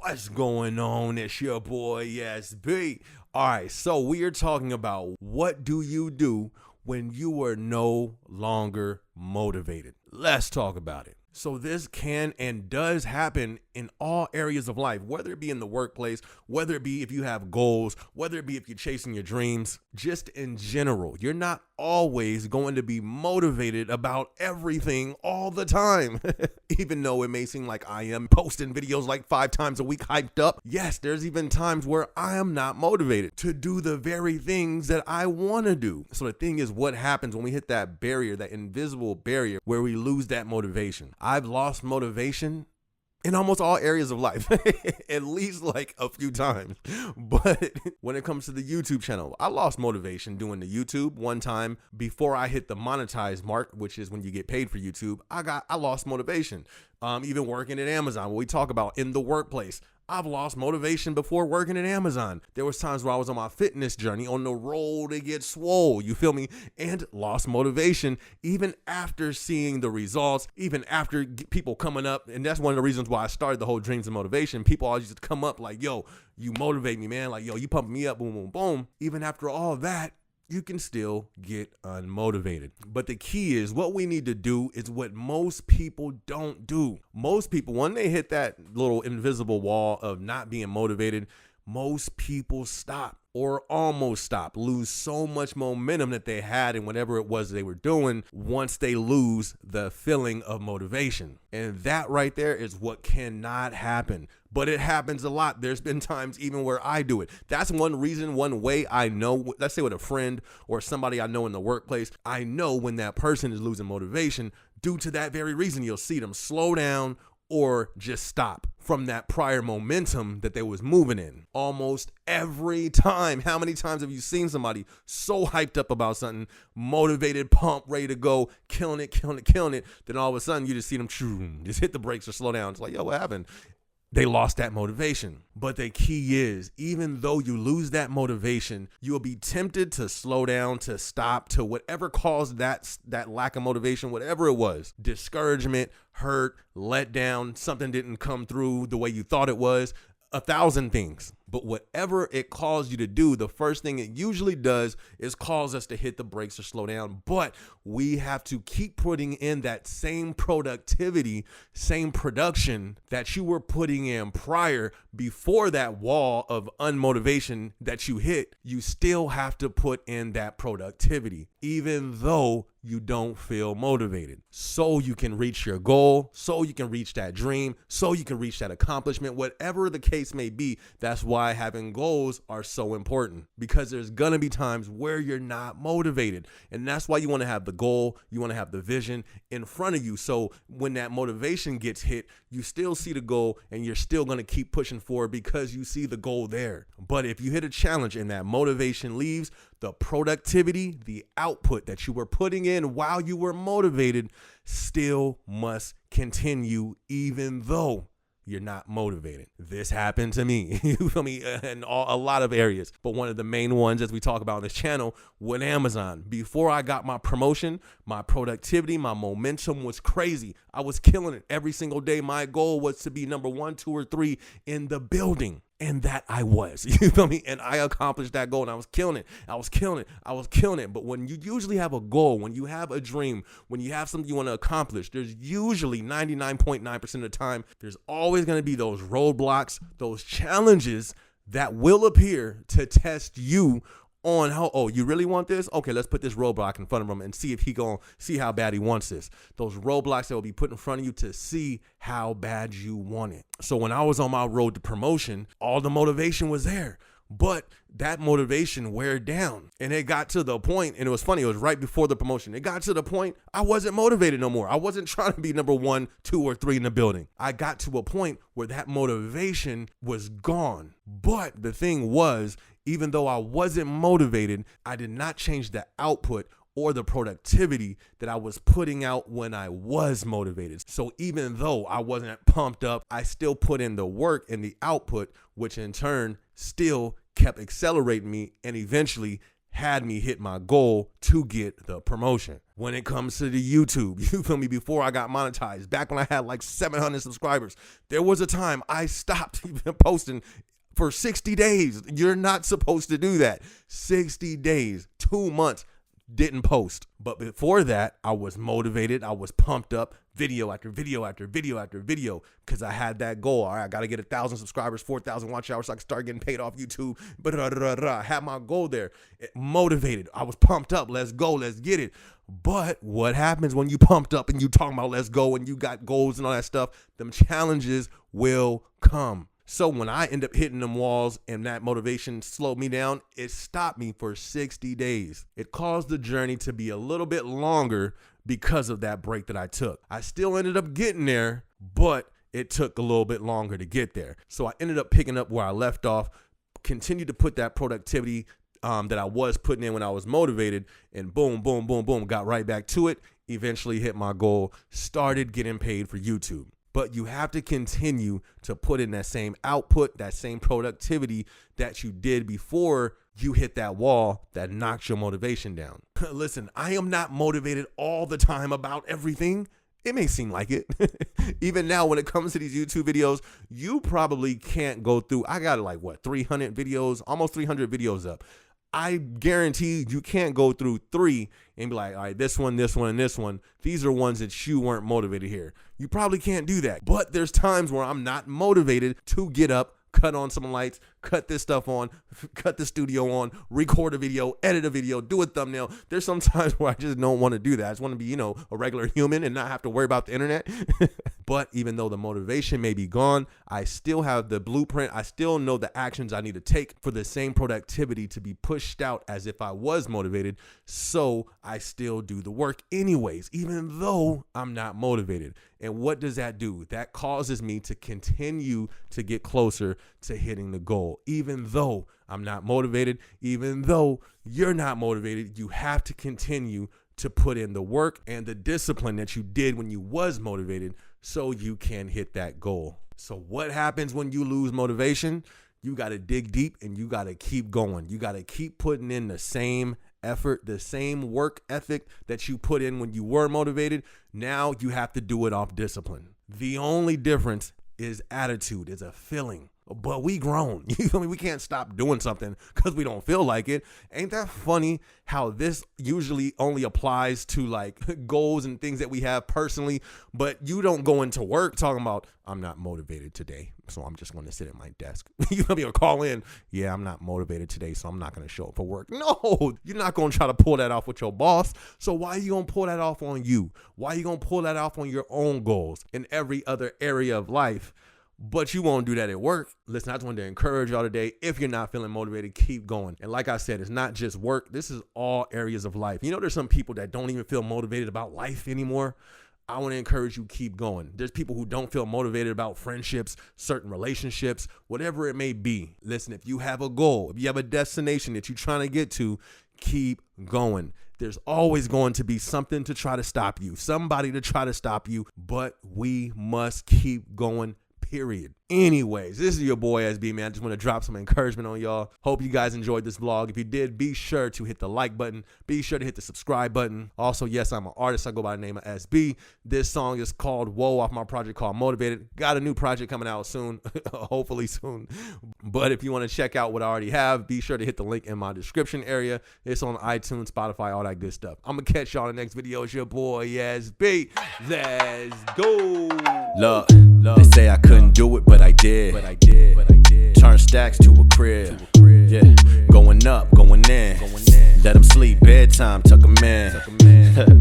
What's going on? It's your boy SB. All right, so we are talking about what do you do when you are no longer motivated. Let's talk about it. So this can and does happen in all areas of life, whether it be in the workplace, whether it be if you have goals, whether it be if you're chasing your dreams, just in general. You're not always going to be motivated about everything all the time. Even though it may seem like I am posting videos like 5 times a week hyped up. Yes, there's even times where I am not motivated to do the very things that I want to do. So the thing is, what happens when we hit that barrier, that invisible barrier where we lose that motivation? I've lost motivation in almost all areas of life, at least like a few times. But when it comes to the YouTube channel, I lost motivation doing the YouTube one time before I hit the monetized mark, which is when you get paid for YouTube. I lost motivation. Even working at Amazon, what we talk about in the workplace, I've lost motivation before working at Amazon. There was times where I was on my fitness journey on the road to get swole, you feel me? And lost motivation even after seeing the results, even after people coming up. And that's one of the reasons why I started the whole Dreams and Motivation. People always used to come up like, yo, you motivate me, man. Like, yo, you pump me up, boom, boom, boom. Even after all that, you can still get unmotivated. But the key is what we need to do is what most people don't do. Most people, when they hit that little invisible wall of not being motivated, most people stop or almost stop, lose so much momentum that they had in whatever it was they were doing once they lose the feeling of motivation. And that right there is what cannot happen. But it happens a lot. There's been times even where I do it. That's one reason, one way I know, let's say with a friend or somebody I know in the workplace, I know when that person is losing motivation due to that very reason. You'll see them slow down or just stop from that prior momentum that they was moving in. Almost every time. How many times have you seen somebody so hyped up about something, motivated, pumped, ready to go, killing it, then all of a sudden you just see them just hit the brakes or slow down. It's like, yo, what happened? They lost that motivation. But the key is, even though you lose that motivation, you'll be tempted to slow down, to stop, to whatever caused that lack of motivation, whatever it was, discouragement, hurt, let down, something didn't come through the way you thought it was, 1,000 things. But whatever it caused you to do, the first thing it usually does is cause us to hit the brakes or slow down. But we have to keep putting in that same productivity, same production that you were putting in prior, before that wall of unmotivation that you hit. You still have to put in that productivity, even though you don't feel motivated, so you can reach your goal, so you can reach that dream, so you can reach that accomplishment, whatever the case may be. That's why having goals are so important, because there's gonna be times where you're not motivated. And that's why you wanna have the goal, you wanna have the vision in front of you. So when that motivation gets hit, you still see the goal and you're still gonna keep pushing forward because you see the goal there. But if you hit a challenge and that motivation leaves, the productivity, the output that you were putting in while you were motivated still must continue, even though you're not motivated. This happened to me, you feel me, in a lot of areas. But one of the main ones, as we talk about on this channel, with Amazon. Before I got my promotion, my productivity, my momentum was crazy. I was killing it every single day. My goal was to be number 1, 2, or 3 in the building. And that I was, you feel me? And I accomplished that goal and I was killing it. But when you usually have a goal, when you have a dream, when you have something you want to accomplish, there's usually 99.9% of the time, there's always going to be those roadblocks, those challenges that will appear to test you on how, oh, you really want this? Okay, let's put this roadblock in front of him and see if he gonna see how bad he wants this. Those roadblocks that will be put in front of you to see how bad you want it. So when I was on my road to promotion, all the motivation was there, but that motivation wore down. And it got to the point, and it was funny, it was right before the promotion. It got to the point I wasn't motivated no more. I wasn't trying to be number 1, 2, or 3 in the building. I got to a point where that motivation was gone. But the thing was, even though I wasn't motivated, I did not change the output or the productivity that I was putting out when I was motivated. So even though I wasn't pumped up, I still put in the work and the output, which in turn still kept accelerating me and eventually had me hit my goal to get the promotion. When it comes to the YouTube, you feel me, before I got monetized, back when I had like 700 subscribers, there was a time I stopped even posting for 60 days. You're not supposed to do that. 60 days, 2 months, didn't post. But before that, I was motivated. I was pumped up, video after video after video after video, because I had that goal. All right, I got to get 1,000 subscribers, 4,000 watch hours so I can start getting paid off YouTube. I had my goal there. Motivated. I was pumped up. Let's go. Let's get it. But what happens when you pumped up and you talking about let's go and you got goals and all that stuff? Them challenges will come. So when I end up hitting them walls and that motivation slowed me down, it stopped me for 60 days. It caused the journey to be a little bit longer because of that break that I took. I still ended up getting there, but it took a little bit longer to get there. So I ended up picking up where I left off, continued to put that productivity that I was putting in when I was motivated, and boom, boom, boom, boom, got right back to it, eventually hit my goal, started getting paid for YouTube. But you have to continue to put in that same output, that same productivity that you did before you hit that wall that knocked your motivation down. Listen, I am not motivated all the time about everything. It may seem like it. Even now, when it comes to these YouTube videos, you probably can't go through. I got like, 300 videos, almost 300 videos up. I guarantee you can't go through 3 and be like, all right, this one, and this one. These are ones that you weren't motivated here. You probably can't do that. But there's times where I'm not motivated to get up, cut on some lights, cut this stuff on, cut the studio on, record a video, edit a video, do a thumbnail. There's some times where I just don't want to do that. I just want to be, a regular human and not have to worry about the internet. But even though the motivation may be gone, I still have the blueprint. I still know the actions I need to take for the same productivity to be pushed out as if I was motivated. So I still do the work anyways, even though I'm not motivated. And what does that do? That causes me to continue to get closer to hitting the goal. Even though I'm not motivated, even though you're not motivated, you have to continue to put in the work and the discipline that you did when you was motivated so you can hit that goal. So what happens when you lose motivation? You got to dig deep and you got to keep going. You got to keep putting in the same effort, the same work ethic that you put in when you were motivated. Now you have to do it off discipline. The only difference is attitude, is a feeling. But we grown. You feel me? We can't stop doing something because we don't feel like it. Ain't that funny how this usually only applies to like goals and things that we have personally, but you don't go into work talking about, I'm not motivated today, so I'm just going to sit at my desk. You gonna be able to call in, yeah, I'm not motivated today, so I'm not going to show up for work. No, you're not going to try to pull that off with your boss. So why are you going to pull that off on you? Why are you going to pull that off on your own goals in every other area of life? But you won't do that at work. Listen, I just wanted to encourage y'all today. If you're not feeling motivated, keep going. And like I said, it's not just work. This is all areas of life. There's some people that don't even feel motivated about life anymore. I want to encourage you, keep going. There's people who don't feel motivated about friendships, certain relationships, whatever it may be. Listen, if you have a goal, if you have a destination that you're trying to get to, keep going. There's always going to be something to try to stop you, somebody to try to stop you, but we must keep going. Period. Anyways, this is your boy SB, man. I just want to drop some encouragement on y'all. Hope you guys enjoyed this vlog. If you did, be sure to hit the like button. Be sure to hit the subscribe button. Also, yes, I'm an artist. I go by the name of SB. This song is called Whoa off my project called Motivated. Got a new project coming out soon, hopefully soon. But if you want to check out what I already have, be sure to hit the link in my description area. It's on iTunes, Spotify, all that good stuff. I'm going to catch y'all in the next video. It's your boy SB. Let's go. Look, they say I couldn't do it, but I did. Turn stacks to a crib. Yeah, going up, going in. Let them sleep, bedtime, tuck them in.